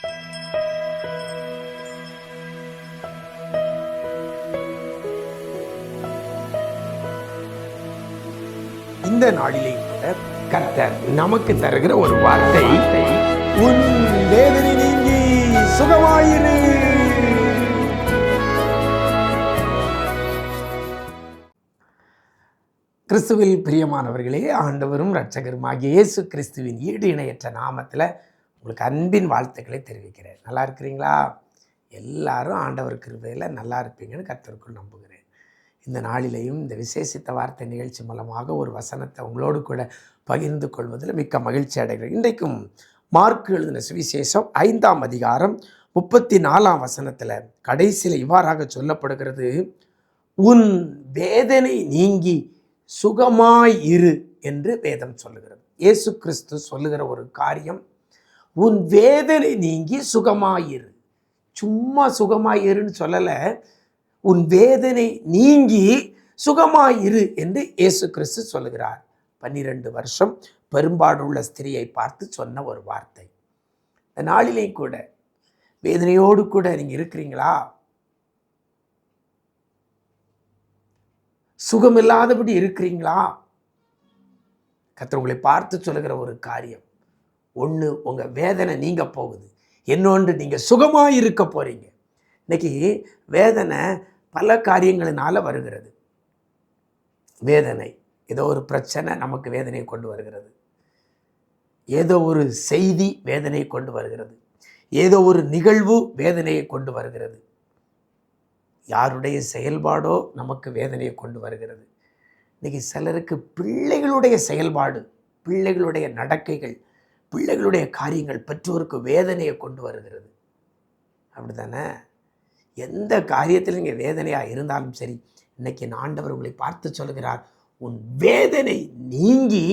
இந்த நாளிலே கூட கர்த்தர் நமக்கு தருகிற ஒரு வார்த்தை, உன் வேதனை நீங்கி சுகமாயிரு. கிறிஸ்துவில் பிரியமானவர்களே, ஆண்டவரும் இரட்சகருமாகிய இயேசு கிறிஸ்துவின் ஈடு இணையற்ற நாமத்தில் உங்களுக்கு அன்பின் வாழ்த்துக்களை தெரிவிக்கிறேன். நல்லா இருக்கிறீங்களா? எல்லாரும் ஆண்டவர் கிருபையில் நல்லா இருப்பீங்கன்னு கர்த்தருக்குள் நம்புகிறேன். இந்த நாளிலேயும் இந்த விசேஷித்த வார்த்தை நிகழ்ச்சி மூலமாக ஒரு வசனத்தை உங்களோடு கூட பகிர்ந்து கொள்வதில் மிக்க மகிழ்ச்சி அடைகிறேன். இன்றைக்கும் மார்க் எழுதின சுவிசேஷம் 5ஆம் அதிகாரம் 34ஆம் வசனத்தில் கடைசியில் இவ்வாறாக சொல்லப்படுகிறது, உன் வேதனை நீங்கி சுகமாய் இரு என்று வேதம் சொல்லுகிறது. இயேசு கிறிஸ்து சொல்லுகிற ஒரு காரியம், உன் வேதனை நீங்கி சுகமாயிரு. சும்மா சுகமாயிருன்னு சொல்லலை, உன் வேதனை நீங்கி சுகமாயிரு என்று இயேசு கிறிஸ்து சொல்லுகிறார். 12 வருஷம் பெரும்பாடுள்ள ஸ்திரியை பார்த்து சொன்ன ஒரு வார்த்தை. இந்த நாளிலே கூட வேதனையோடு கூட நீங்கள் இருக்கிறீங்களா? சுகமில்லாதபடி இருக்கிறீங்களா? கர்த்தர் உங்களை பார்த்து சொல்லுகிற ஒரு காரியம், ஒன்று உங்கள் வேதனை நீங்க போகுது, இன்னொன்று நீங்கள் சுகமாக இருக்க போகிறீங்க. இன்னைக்கு வேதனை பல காரியங்களினால வருகிறது. வேதனை, ஏதோ ஒரு பிரச்சனை நமக்கு வேதனையை கொண்டு வருகிறது, ஏதோ ஒரு செய்தி வேதனையை கொண்டு வருகிறது, ஏதோ ஒரு நிகழ்வு வேதனையை கொண்டு வருகிறது, யாருடைய செயல்பாடோ நமக்கு வேதனையை கொண்டு வருகிறது. இன்றைக்கி சிலருக்கு பிள்ளைகளுடைய செயல்பாடு, பிள்ளைகளுடைய நடக்கைகள், பிள்ளைகளுடைய காரியங்கள் பெற்றோருக்கு வேதனையை கொண்டு வருகிறது. அப்படி தானே? எந்த காரியத்தில் நீங்கள் வேதனையாக இருந்தாலும் சரி, இன்றைக்கி ஆண்டவர் உங்களை பார்த்து சொல்லுகிறார், உன் வேதனை நீங்கி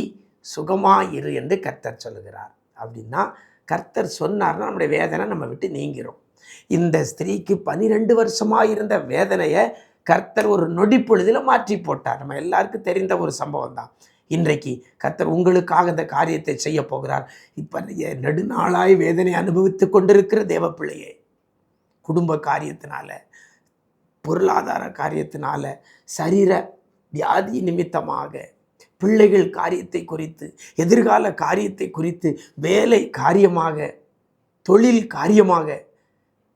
சுகமாயிரு என்று கர்த்தர் சொல்லுகிறார். அப்படின்னா கர்த்தர் சொன்னார்னா நம்முடைய வேதனை நம்ம விட்டு நீங்கிறோம். இந்த ஸ்திரீக்கு 12 வருஷமாக இருந்த வேதனையை கர்த்தர் ஒரு நொடி பொழுதில் மாற்றி போட்டார். நம்ம எல்லாருக்கும் தெரிந்த ஒரு சம்பவம் தான். இன்றைக்கு கர்த்தர் உங்களுக்காக இந்த காரியத்தை செய்ய போகிறார். இப்போ நெடுநாளாய் வேதனை அனுபவித்து கொண்டிருக்கிற தேவ பிள்ளையே, குடும்ப காரியத்தினால, பொருளாதார காரியத்தினால, சரீர வியாதி நிமித்தமாக, பிள்ளைகள் காரியத்தை குறித்து, எதிர்கால காரியத்தை குறித்து, வேலை காரியமாக, தொழில் காரியமாக,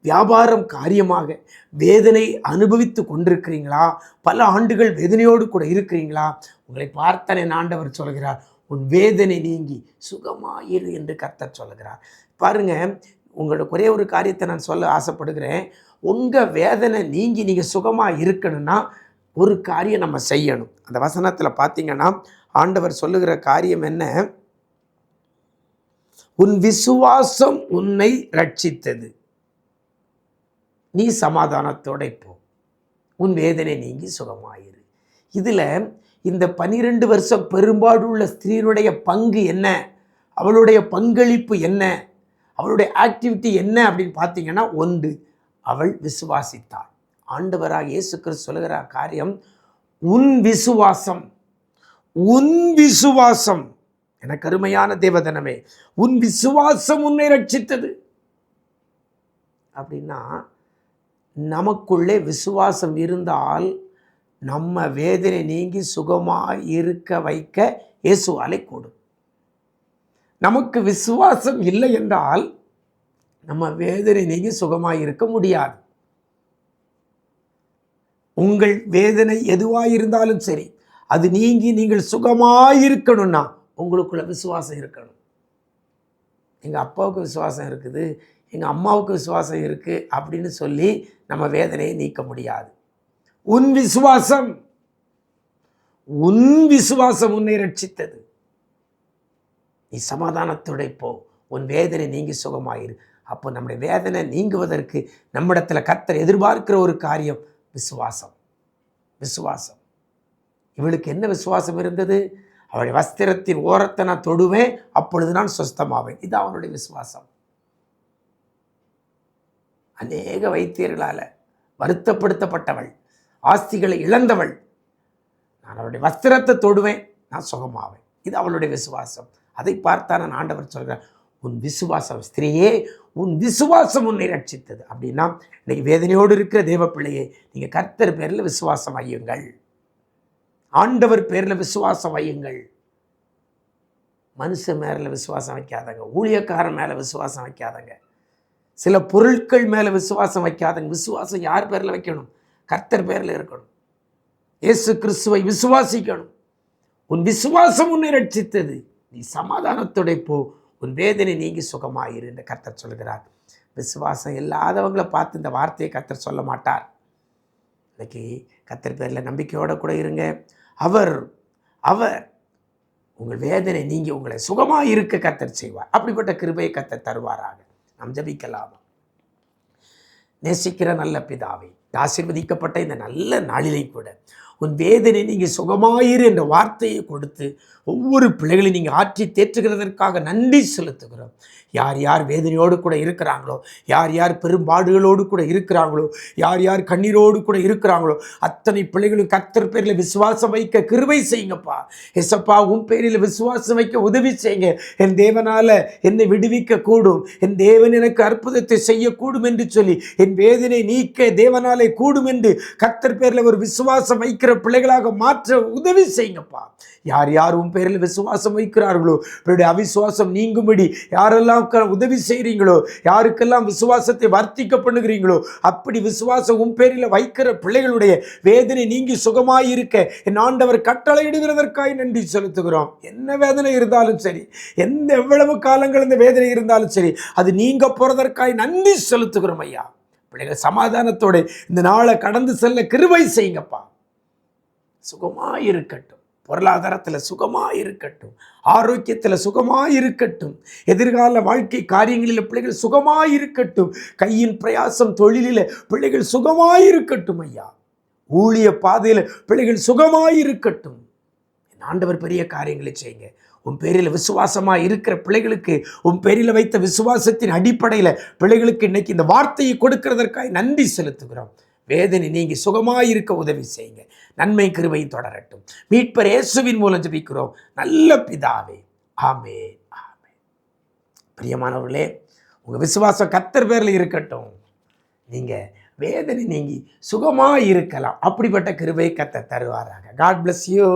வியாபாரம் காரியமாக வேதனை அனுபவித்து கொண்டிருக்கிறீங்களா? பல ஆண்டுகள் வேதனையோடு கூட இருக்கிறீங்களா? உங்களை பார்த்தனே ஆண்டவர் சொல்கிறார், உன் வேதனை நீங்கி சுகமாயிரு என்று கர்த்தர் சொல்லுகிறார். பாருங்க, உங்களுக்கு ஒரே ஒரு காரியத்தை நான் சொல்ல ஆசைப்படுகிறேன். உங்கள் வேதனை நீங்கி நீங்கள் சுகமாக இருக்கணும்னா ஒரு காரியம் நம்ம செய்யணும். அந்த வசனத்தில் பார்த்தீங்கன்னா ஆண்டவர் சொல்லுகிற காரியம் என்ன? உன் விசுவாசம் உன்னை ரட்சித்தது, நீ சமாதானத்தோட போ, உன் வேதனை நீங்கி சுகமாயிரு. இதில் இந்த 12 வருஷம் பெரும்பாடுள்ள ஸ்திரீனுடைய பங்கு என்ன, அவளுடைய பங்களிப்பு என்ன, அவளுடைய ஆக்டிவிட்டி என்ன அப்படின்னு பார்த்தீங்கன்னா, ஒன்று, அவள் விசுவாசித்தாள். ஆண்டவராக இயேசு கிறிஸ்து சொல்லுகிற காரியம், உன் விசுவாசம், உன் விசுவாசம், எனக்கு அருமையான தேவதனமே, உன் விசுவாசம் உன்னை ரட்சித்தது. அப்படின்னா நமக்குள்ளே விசுவாசம் இருந்தால் நம்ம வேதனை நீங்கி சுகமாக இருக்க வைக்க இயேசுவாலே கூடும். நமக்கு விசுவாசம் இல்லை என்றால் நம்ம வேதனை நீங்கி சுகமாக இருக்க முடியாது. உங்கள் வேதனை எதுவாக இருந்தாலும் சரி, அது நீங்கி நீங்கள் சுகமாக இருக்கணும்னா உங்களுக்குள்ள விசுவாசம் இருக்கணும். எங்கள் அப்பாவுக்கு விசுவாசம் இருக்குது, எங்கள் அம்மாவுக்கு விசுவாசம் இருக்குது அப்படின்னு சொல்லி நம்ம வேதனையை நீக்க முடியாது. உன் விசுவாசம், உன் விசுவாசம் உன்னை ரட்சித்தது, நீ சமாதானத்தோட போ, உன் வேதனை நீங்கி சுகமாயிரு. அப்போ நம்முடைய வேதனை நீங்குவதற்கு நம்மிடத்தில் கர்த்தர் எதிர்பார்க்கிற ஒரு காரியம் விசுவாசம். விசுவாசம். இவளுக்கு என்ன விசுவாசம் இருந்தது? அவளுடைய வஸ்திரத்தின் ஓரத்தை நான் தொடுவேன், அப்பொழுது நான் சுஸ்தமாவேன். இது அவனுடைய விசுவாசம். அநேக வைத்தியர்களால் வருத்தப்படுத்தப்பட்டவள், ஆஸ்திகளை இழந்தவள், நான் அவளுடைய வஸ்திரத்தை தொடுவேன், நான் சுகமாவேன். இது அவளுடைய விசுவாசம். அதை பார்த்தான் ஆண்டவர் சொல்கிறார், உன் விசுவாசம் ஸ்திரீயே, உன் விசுவாசம் உன்னை ரட்சித்தது. அப்படின்னா இன்னைக்கு வேதனையோடு இருக்கிற தேவ பிள்ளையை நீங்கள் கர்த்தர் பேரில் விசுவாசம் வையுங்கள். ஆண்டவர் பேரில் விசுவாசம் வையுங்கள். மனுஷன் மேலே விசுவாசம் வைக்காதங்க. ஊழியக்காரன் மேலே விசுவாசம் வைக்காதங்க. சில பொருட்கள் மேலே விசுவாசம் வைக்காதங்க. விசுவாசம் யார் பேரில் வைக்கணும்? கர்த்தர் பேரில் இருக்கணும். இயேசு கிறிஸ்துவை விசுவாசிக்கணும். உன் விசுவாசம் உன்னை ரட்சித்தது. நீ சமாதானத்தோட போ, உன் வேதனை நீங்கி சுகமாயிரு என்று கர்த்தர் சொல்கிறார். விசுவாசம் இல்லாதவங்களை பார்த்து இந்த வார்த்தையை கர்த்தர் சொல்ல மாட்டார். இன்னைக்கு கர்த்தர் பேரில் நம்பிக்கையோடு கூட இருங்க. அவர் அவர் உங்கள் வேதனை நீங்கி உங்களை சுகமாக இருக்க கர்த்தர் செய்வார். அப்படிப்பட்ட கிருபையை கர்த்தர் தருவாராக. நாம் ஜெபிக்கலாமா? நேசிக்கிற நல்ல பிதாவை, ஆசீர்வதிக்கப்பட்ட இந்த நல்ல நாளிலே கூட உன் வேதனை நீங்கள் சுகமாயிரு என்ற வார்த்தையை கொடுத்து ஒவ்வொரு பிள்ளைகளையும் நீங்கள் ஆற்றி தேற்றுகிறதற்காக நன்றி செலுத்துகிறோம். யார் யார் வேதனையோடு கூட இருக்கிறாங்களோ, யார் யார் பெரும்பாடுகளோடு கூட இருக்கிறாங்களோ, யார் யார் கண்ணீரோடு கூட இருக்கிறாங்களோ, அத்தனை பிள்ளைகளும் கர்த்தர் பேரில் விசுவாசம் வைக்க கிருபை செய்யுங்கப்பா. எசப்பா, உன் பேரில் விசுவாசம் வைக்க உதவி செய்யுங்க. என் தேவனால் என்னை விடுவிக்க கூடும், என் தேவன் எனக்கு அற்புதத்தை செய்யக்கூடும் என்று சொல்லி என் வேதனை நீக்க தேவனாலே கூடும் என்று கர்த்தர் பேரில் ஒரு விசுவாசம் வைக்கிற பிள்ளைகளாக மாற்ற உதவி செய்யுங்கப்பா. யார் யார் உன் பேரில் விசுவாசம் வைக்கிறார்களோ, அவருடைய அவிசுவாசம் நீங்கும்படி யாரெல்லாம் உதவி செய்கிறீங்களோ, யாருக்கெல்லாம் விசுவாசத்தை வர்த்திக்க பண்ணுகிறீங்களோ, அப்படி விசுவாசம் உன் பேரில் வைக்கிற பிள்ளைகளுடைய வேதனை நீங்கி சுகமாயிருக்க என் ஆண்டவர் கட்டளையிடுகிறதற்காக நன்றி செலுத்துகிறோம். என்ன வேதனை இருந்தாலும் சரி, எவ்வளவு காலங்கள் இந்த வேதனை இருந்தாலும் சரி, அது நீங்க போறதற்காக நன்றி செலுத்துகிறோம் ஐயா. பிள்ளைகள் சமாதானத்தோட இந்த நாளை கடந்து செல்ல கிருபை செய்யுங்கப்பா. சுகமாயிருக்கட்டும், பொருளாதாரத்தில் சுகமாயிருக்கட்டும், ஆரோக்கியத்தில் சுகமாயிருக்கட்டும், எதிர்கால வாழ்க்கை காரியங்களில் பிள்ளைகள் சுகமாயிருக்கட்டும், கையின் பிரயாசம் தொழிலில் பிள்ளைகள் சுகமாயிருக்கட்டும் ஐயா. ஊழிய பாதையில் பிள்ளைகள் சுகமாயிருக்கட்டும். என் ஆண்டவர் பெரிய காரியங்களை செய்யுங்க. உன் பேரில் விசுவாசமாக இருக்கிற பிள்ளைகளுக்கு உன் பேரில் வைத்த விசுவாசத்தின் அடிப்படையில் பிள்ளைகளுக்கு இன்னைக்கு இந்த வார்த்தையை கொடுக்கிறதற்காக நன்றி செலுத்துகிறோம். வேதனை நீங்கி சுகமாயிருக்க உதவி செய்யுங்க. நன்மை கிருபை தொடரட்டும். மீட்பர் இயேசுவின் மூலம் ஜெபிக்கிறோம் நல்ல பிதாவே, ஆமென், ஆமென். பிரியமானவர்களே, உங்கள் விசுவாசம் கர்த்தர் பேரில் இருக்கட்டும். நீங்கள் வேதனை நீங்கி சுகமாக இருக்கலாம். அப்படிப்பட்ட கிருபை கர்த்தர் தருவாராக. God bless you.